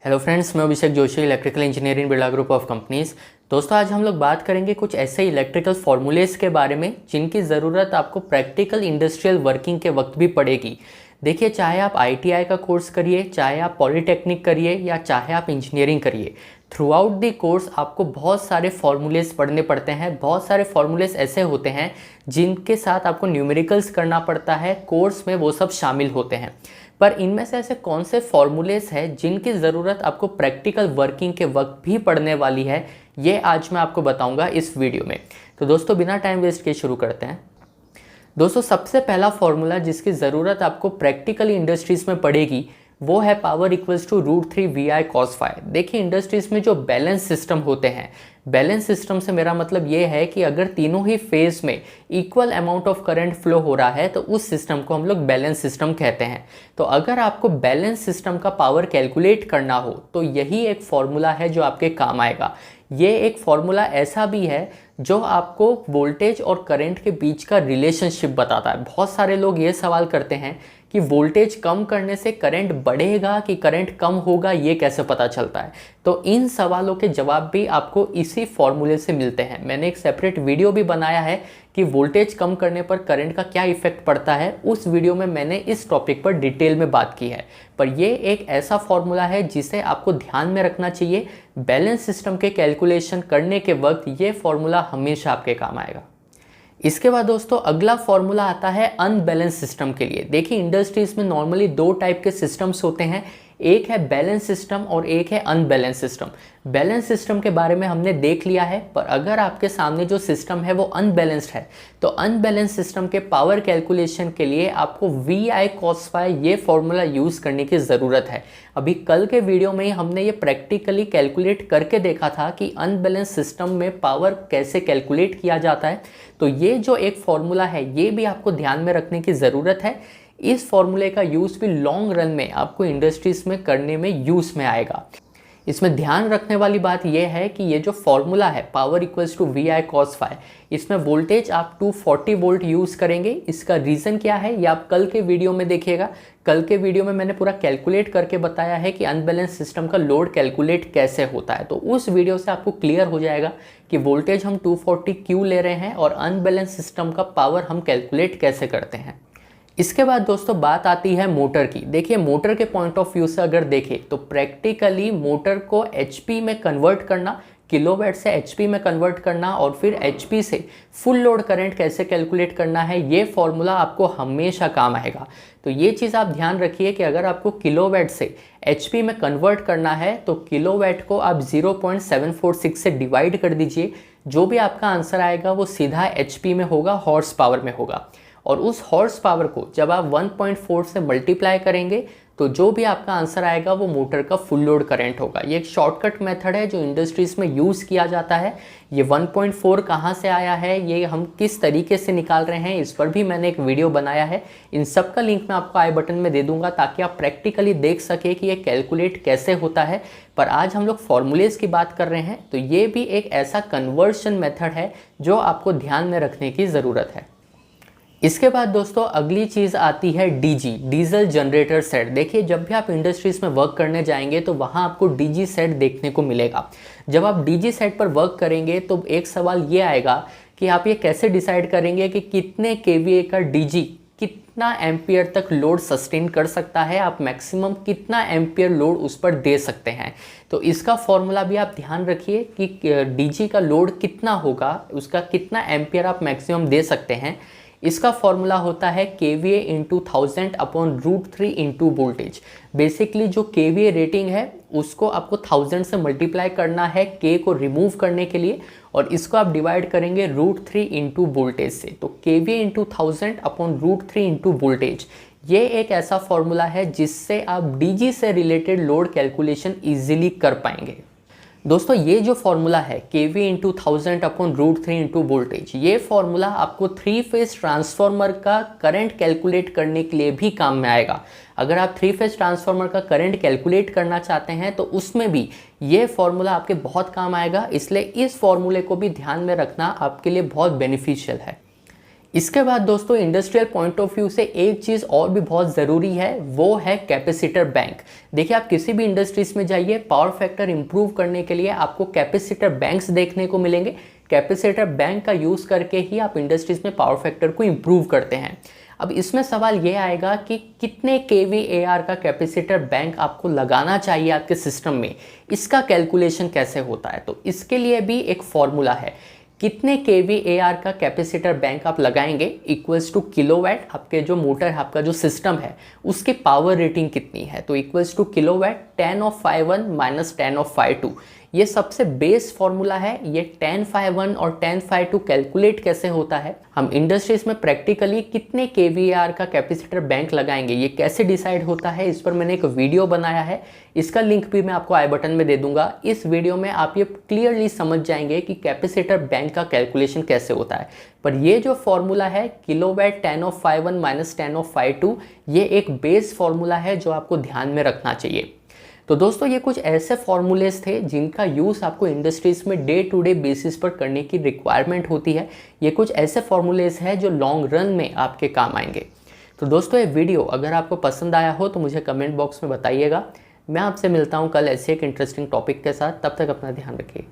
Hello friends, मैं Abhishek Joshi, electrical engineering Birla group of companies. दोस्तों, आज हम लोग बात करेंगे कुछ ऐसे इलेक्ट्रिकल फार्मूलेस के बारे में जिनकी ज़रूरत आपको प्रैक्टिकल इंडस्ट्रियल वर्किंग के वक्त भी पड़ेगी। देखिए, चाहे आप आईटीआई का कोर्स करिए, चाहे आप पॉलिटेक्निक करिए या चाहे आप इंजीनियरिंग करिए, थ्रू आउट द कोर्स आपको बहुत सारे फार्मूलेस पढ़ने पड़ते हैं। बहुत सारे फार्मूलेस ऐसे होते हैं जिनके साथ आपको न्यूमेरिकल्स करना पड़ता है, कोर्स में वो सब शामिल होते हैं। पर इनमें से ऐसे कौन से फार्मूलेस हैं जिनकी ज़रूरत आपको प्रैक्टिकल वर्किंग के वक्त भी पड़ने वाली है, ये आज मैं आपको बताऊंगा इस वीडियो में। तो दोस्तों, बिना टाइम वेस्ट किए शुरू करते हैं। दोस्तों, सबसे पहला फार्मूला जिसकी ज़रूरत आपको प्रैक्टिकल इंडस्ट्रीज़ में पड़ेगी वो है power equals to √3 VI cos phi। देखिए, इंडस्ट्रीज़ में जो बैलेंस सिस्टम होते हैं, बैलेंस सिस्टम से मेरा मतलब ये है कि अगर तीनों ही फेज में equal amount of current flow हो रहा है तो उस सिस्टम को हम लोग बैलेंस सिस्टम कहते हैं। तो अगर आपको बैलेंस सिस्टम का पावर कैलकुलेट करना हो तो यही एक फॉर्मूला है जो आपके काम आएगा। ये एक फॉर्मूला ऐसा भी है जो आपको वोल्टेज और करंट के बीच का रिलेशनशिप बताता है। बहुत सारे लोग ये सवाल करते हैं कि वोल्टेज कम करने से करंट बढ़ेगा कि करंट कम होगा, ये कैसे पता चलता है। तो इन सवालों के जवाब भी आपको इसी फॉर्मूले से मिलते हैं। मैंने एक सेपरेट वीडियो भी बनाया है कि वोल्टेज कम करने पर करंट का क्या इफेक्ट पड़ता है। उस वीडियो में मैंने इस टॉपिक पर डिटेल में बात की है। पर यह एक ऐसा फॉर्मूला है जिसे आपको ध्यान में रखना चाहिए। बैलेंस सिस्टम के कैलकुलेशन करने के वक्त ये फॉर्मूला हमेशा आपके काम आएगा। इसके बाद दोस्तों, अगला फॉर्मूला आता है अनबैलेंस सिस्टम के लिए। देखिए, इंडस्ट्रीज में नॉर्मली दो टाइप के सिस्टम्स होते हैं, एक है बैलेंस सिस्टम और एक है अनबैलेंस सिस्टम। बैलेंस सिस्टम के बारे में हमने देख लिया है, पर अगर आपके सामने जो सिस्टम है वो अनबैलेंस्ड है तो अनबैलेंस सिस्टम के पावर कैलकुलेशन के लिए आपको VI cos phi ये फॉर्मूला यूज़ करने की ज़रूरत है। अभी कल के वीडियो में ही हमने ये प्रैक्टिकली कैलकुलेट करके देखा था कि अनबैलेंस सिस्टम में पावर कैसे कैलकुलेट किया जाता है। तो ये जो एक फॉर्मूला है ये भी आपको ध्यान में रखने की ज़रूरत है। इस फॉर्मूले का यूज़ भी लॉन्ग रन में आपको इंडस्ट्रीज में करने में यूज़ में आएगा। इसमें ध्यान रखने वाली बात यह है कि ये जो फॉर्मूला है power equals to VI cos phi, इसमें वोल्टेज आप 240 वोल्ट यूज़ करेंगे। इसका रीज़न क्या है ये आप कल के वीडियो में देखिएगा। कल के वीडियो में मैंने पूरा कैलकुलेट करके बताया है कि अनबैलेंस सिस्टम का लोड कैलकुलेट कैसे होता है। तो उस वीडियो से आपको क्लियर हो जाएगा कि वोल्टेज हम 240 क्यों ले रहे हैं और अनबैलेंस सिस्टम का पावर हम कैलकुलेट कैसे करते हैं। इसके बाद दोस्तों बात आती है मोटर की। देखिए, मोटर के पॉइंट ऑफ व्यू से अगर देखें तो प्रैक्टिकली मोटर को HP में कन्वर्ट करना, किलोवाट से HP में कन्वर्ट करना और फिर HP से फुल लोड करंट कैसे कैलकुलेट करना है, ये फॉर्मूला आपको हमेशा काम आएगा। तो ये चीज़ आप ध्यान रखिए कि अगर आपको किलोवाट से HP में कन्वर्ट करना है तो किलोवाट को आप 0.746 से डिवाइड कर दीजिए। जो भी आपका आंसर आएगा वो सीधा HP में होगा, हॉर्स पावर में होगा। और उस हॉर्स पावर को जब आप 1.4 से मल्टीप्लाई करेंगे तो जो भी आपका आंसर आएगा वो मोटर का फुल लोड करंट होगा। ये एक शॉर्टकट मेथड है जो इंडस्ट्रीज में यूज़ किया जाता है। ये 1.4 कहाँ से आया है, ये हम किस तरीके से निकाल रहे हैं, इस पर भी मैंने एक वीडियो बनाया है। इन सब का लिंक मैं आपको आई बटन में दे दूंगा ताकि आप प्रैक्टिकली देख सके कि ये कैलकुलेट कैसे होता है। पर आज हम लोग फॉर्मूलेज की बात कर रहे हैं, तो ये भी एक ऐसा कन्वर्शन मेथड है जो आपको ध्यान में रखने की ज़रूरत है। इसके बाद दोस्तों अगली चीज़ आती है DG, डीजल जनरेटर सेट। देखिए, जब भी आप इंडस्ट्रीज में वर्क करने जाएंगे तो वहाँ आपको DG सेट देखने को मिलेगा। जब आप DG सेट पर वर्क करेंगे तो एक सवाल ये आएगा कि आप ये कैसे डिसाइड करेंगे कि कितने KVA का DG कितना एम्पियर तक लोड सस्टेन कर सकता है, आप मैक्सिमम कितना एम्पियर लोड उस पर दे सकते हैं। तो इसका फॉर्मूला भी आप ध्यान रखिए कि DG का लोड कितना होगा, उसका कितना एम्पियर आप मैक्सिमम दे सकते हैं। इसका फॉर्मूला होता है KVA into 1000 upon √3 into voltage. Basically जो KVA रेटिंग है उसको आपको 1000 से मल्टीप्लाई करना है K को रिमूव करने के लिए, और इसको आप डिवाइड करेंगे √3 इंटू वोल्टेज से। तो KVA into 1000 upon √3 into voltage, ये एक ऐसा फॉर्मूला है जिससे आप DG से रिलेटेड लोड कैलकुलेशन ईजिली कर पाएंगे। दोस्तों, ये जो फॉर्मूला है KVA into 1000 upon √3 into voltage, ये फॉर्मूला आपको 3 फेज ट्रांसफार्मर का करंट कैलकुलेट करने के लिए भी काम में आएगा। अगर आप 3 फेज ट्रांसफार्मर का करंट कैलकुलेट करना चाहते हैं तो उसमें भी ये फॉर्मूला आपके बहुत काम आएगा। इसलिए इस फॉर्मूले को भी ध्यान में रखना आपके लिए बहुत बेनिफिशियल है। इसके बाद दोस्तों इंडस्ट्रियल पॉइंट ऑफ व्यू से एक चीज़ और भी बहुत ज़रूरी है, वो है कैपेसिटर बैंक। देखिए आप किसी भी इंडस्ट्रीज में जाइए, पावर फैक्टर इंप्रूव करने के लिए आपको कैपेसिटर बैंक्स देखने को मिलेंगे। कैपेसिटर बैंक का यूज़ करके ही आप इंडस्ट्रीज में पावर फैक्टर को इंप्रूव करते हैं। अब इसमें सवाल ये आएगा कि कितने kVAR का कैपेसिटर बैंक आपको लगाना चाहिए आपके सिस्टम में, इसका कैलकुलेशन कैसे होता है। तो इसके लिए भी एक फॉर्मूला है, कितने kVAR का कैपेसिटर बैंक आप लगाएंगे इक्वल्स टू किलोवाट, आपके जो मोटर है, आपका जो सिस्टम है उसकी पावर रेटिंग कितनी है, तो equals to kilowatt tan of phi1 minus tan of phi2। ये सबसे बेस फॉर्मूला है। ये tan phi1 और tan phi2 कैलकुलेट कैसे होता है, हम इंडस्ट्रीज में प्रैक्टिकली कितने kVAR का कैपेसिटर बैंक लगाएंगे ये कैसे डिसाइड होता है, इस पर मैंने एक वीडियो बनाया है, इसका लिंक भी मैं आपको आई बटन में दे दूंगा। इस वीडियो में आप ये क्लियरली समझ जाएंगे कि कैपेसिटर बैंक का कैलकुलेशन कैसे होता है। पर ये जो फॉर्मूला है kilowatt tan of phi1 minus tan of phi2, ये एक बेस फॉर्मूला है जो आपको ध्यान में रखना चाहिए। तो दोस्तों ये कुछ ऐसे फॉर्मूलेस थे जिनका यूज़ आपको इंडस्ट्रीज में डे टू डे बेसिस पर करने की रिक्वायरमेंट होती है। ये कुछ ऐसे फॉर्मूलेस हैं जो लॉन्ग रन में आपके काम आएंगे। तो दोस्तों ये वीडियो अगर आपको पसंद आया हो तो मुझे कमेंट बॉक्स में बताइएगा। मैं आपसे मिलता हूँ कल ऐसे एक इंटरेस्टिंग टॉपिक के साथ, तब तक अपना ध्यान रखिए।